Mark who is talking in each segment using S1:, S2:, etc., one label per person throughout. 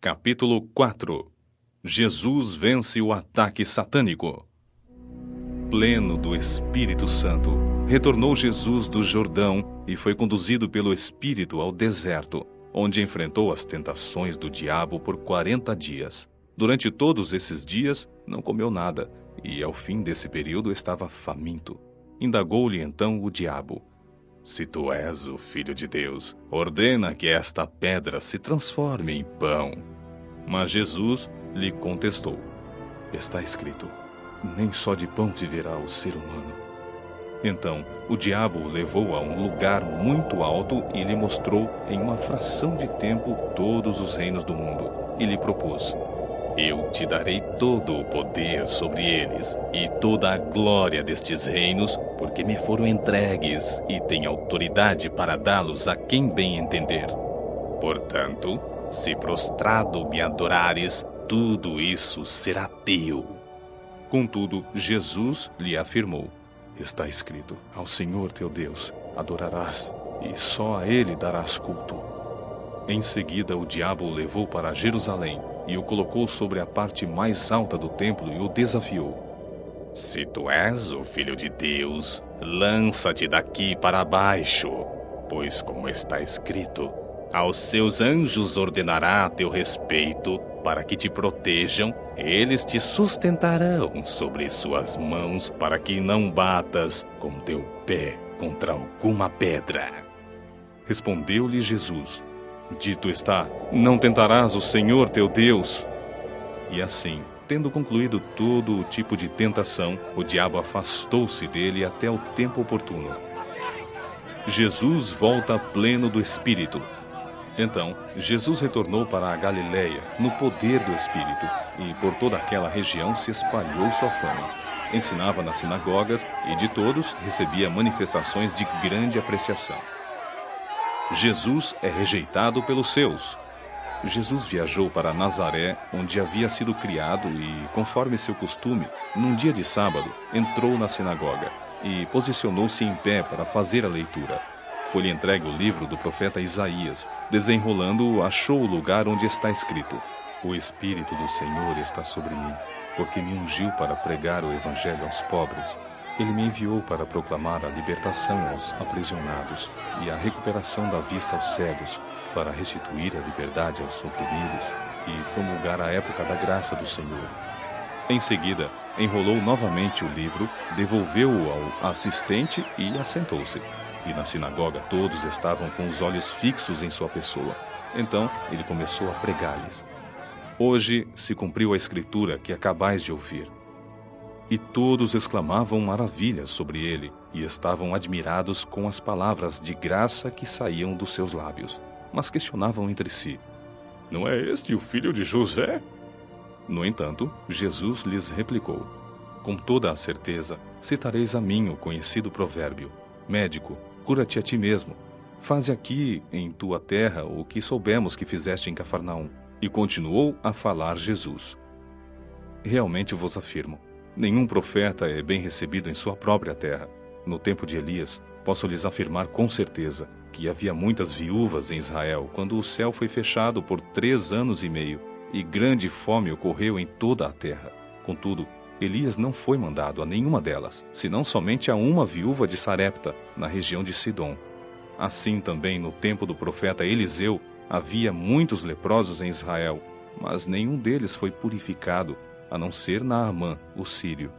S1: Capítulo 4. Jesus vence o ataque satânico. Pleno do Espírito Santo, retornou Jesus do Jordão e foi conduzido pelo Espírito ao deserto, onde enfrentou as tentações do diabo por 40 dias. Durante todos esses dias, não comeu nada, e ao fim desse período estava faminto. Indagou-lhe então o diabo: Se tu és o Filho de Deus, ordena que esta pedra se transforme em pão. Mas Jesus lhe contestou: Está escrito, nem só de pão viverá o ser humano. Então o diabo o levou a um lugar muito alto e lhe mostrou em uma fração de tempo todos os reinos do mundo, e lhe propôs: Eu te darei todo o poder sobre eles e toda a glória destes reinos, porque me foram entregues e tenho autoridade para dá-los a quem bem entender. Portanto, se prostrado me adorares, tudo isso será teu. Contudo, Jesus lhe afirmou: Está escrito, ao Senhor teu Deus adorarás, e só a Ele darás culto. Em seguida, o diabo o levou para Jerusalém e o colocou sobre a parte mais alta do templo e o desafiou: Se tu és o Filho de Deus, lança-te daqui para baixo, pois como está escrito, aos seus anjos ordenará a teu respeito, para que te protejam, eles te sustentarão sobre suas mãos, para que não batas com teu pé contra alguma pedra. Respondeu-lhe Jesus: Dito está, não tentarás o Senhor teu Deus. E assim, tendo concluído todo o tipo de tentação, o diabo afastou-se dele até o tempo oportuno. Jesus volta pleno do Espírito. Então, Jesus retornou para a Galileia, no poder do Espírito, e por toda aquela região se espalhou sua fama. Ensinava nas sinagogas e de todos recebia manifestações de grande apreciação. Jesus é rejeitado pelos seus. Jesus viajou para Nazaré, onde havia sido criado e, conforme seu costume, num dia de sábado, entrou na sinagoga e posicionou-se em pé para fazer a leitura. Foi-lhe entregue o livro do profeta Isaías. Desenrolando-o, achou o lugar onde está escrito: O Espírito do Senhor está sobre mim, porque me ungiu para pregar o Evangelho aos pobres. Ele me enviou para proclamar a libertação aos aprisionados e a recuperação da vista aos cegos, para restituir a liberdade aos oprimidos e promulgar a época da graça do Senhor. Em seguida, enrolou novamente o livro, devolveu-o ao assistente e assentou-se. E na sinagoga todos estavam com os olhos fixos em sua pessoa. Então ele começou a pregar-lhes: Hoje se cumpriu a escritura que acabais de ouvir. E todos exclamavam maravilhas sobre ele e estavam admirados com as palavras de graça que saíam dos seus lábios. Mas questionavam entre si: Não é este o filho de José? No entanto, Jesus lhes replicou: Com toda a certeza, citareis a mim o conhecido provérbio: Médico, cura-te a ti mesmo. Faze aqui, em tua terra, o que soubemos que fizeste em Cafarnaum. E continuou a falar Jesus: Realmente vos afirmo, nenhum profeta é bem recebido em sua própria terra. No tempo de Elias, posso lhes afirmar com certeza que havia muitas viúvas em Israel quando o céu foi fechado por 3 anos e meio, e grande fome ocorreu em toda a terra. Contudo, Elias não foi mandado a nenhuma delas, senão somente a uma viúva de Sarepta, na região de Sidom. Assim também no tempo do profeta Eliseu, havia muitos leprosos em Israel, mas nenhum deles foi purificado, a não ser Naamã, o sírio.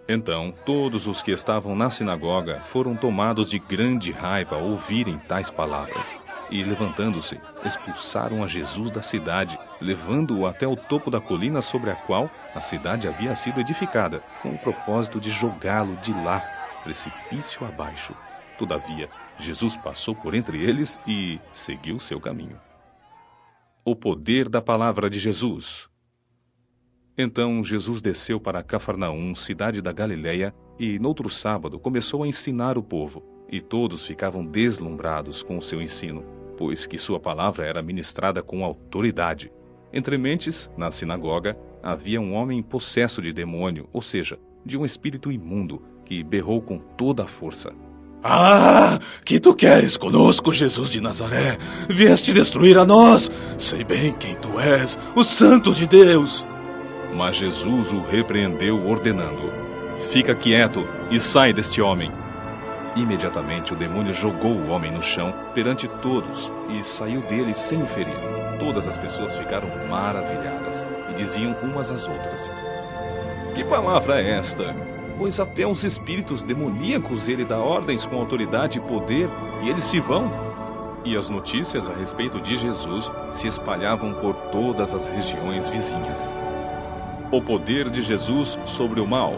S1: Então todos os que estavam na sinagoga foram tomados de grande raiva ao ouvirem tais palavras. E, levantando-se, expulsaram a Jesus da cidade, levando-o até o topo da colina sobre a qual a cidade havia sido edificada, com o propósito de jogá-lo de lá, precipício abaixo. Todavia, Jesus passou por entre eles e seguiu seu caminho. O poder da palavra de Jesus. Então Jesus desceu para Cafarnaum, cidade da Galileia, e, noutro sábado, começou a ensinar o povo. E todos ficavam deslumbrados com o seu ensino, pois que sua palavra era ministrada com autoridade. Entre mentes, na sinagoga, havia um homem possesso de demônio, ou seja, de um espírito imundo, que berrou com toda a força: Ah, que tu queres conosco, Jesus de Nazaré? Vieste destruir a nós? Sei bem quem tu és, o Santo de Deus. Mas Jesus o repreendeu, ordenando: fica quieto e sai deste homem. Imediatamente o demônio jogou o homem no chão perante todos e saiu dele sem o ferir. Todas as pessoas ficaram maravilhadas e diziam umas às outras: que palavra é esta? Pois até os espíritos demoníacos ele dá ordens com autoridade e poder, e eles se vão. E as notícias a respeito de Jesus se espalhavam por todas as regiões vizinhas. O poder de Jesus sobre o mal.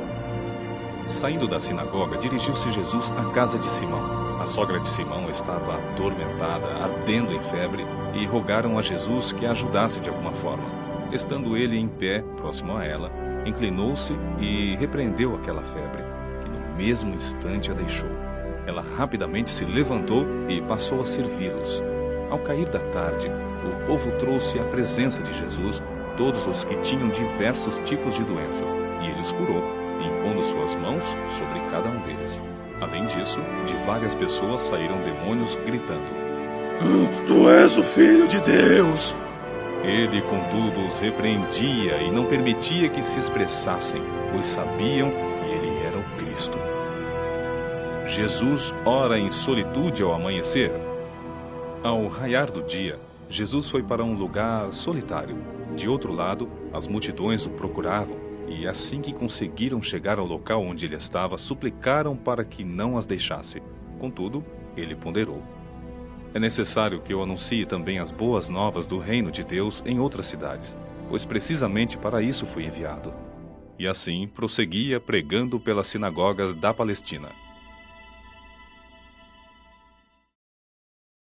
S1: Saindo da sinagoga, dirigiu-se Jesus à casa de Simão. A sogra de Simão estava atormentada, ardendo em febre, e rogaram a Jesus que a ajudasse de alguma forma. Estando ele em pé, próximo a ela, inclinou-se e repreendeu aquela febre, que no mesmo instante a deixou. Ela rapidamente se levantou e passou a servi-los. Ao cair da tarde, o povo trouxe à presença de Jesus todos os que tinham diversos tipos de doenças, e ele os curou, impondo suas mãos sobre cada um deles. Além disso, de várias pessoas saíram demônios gritando: Tu és o Filho de Deus! Ele, contudo, os repreendia e não permitia que se expressassem, pois sabiam que ele era o Cristo. Jesus ora em solitude ao amanhecer. Ao raiar do dia, Jesus foi para um lugar solitário. De outro lado, as multidões o procuravam, e assim que conseguiram chegar ao local onde ele estava, suplicaram para que não as deixasse. Contudo, ele ponderou: é necessário que eu anuncie também as boas novas do reino de Deus em outras cidades, pois precisamente para isso fui enviado. E assim prosseguia pregando pelas sinagogas da Palestina.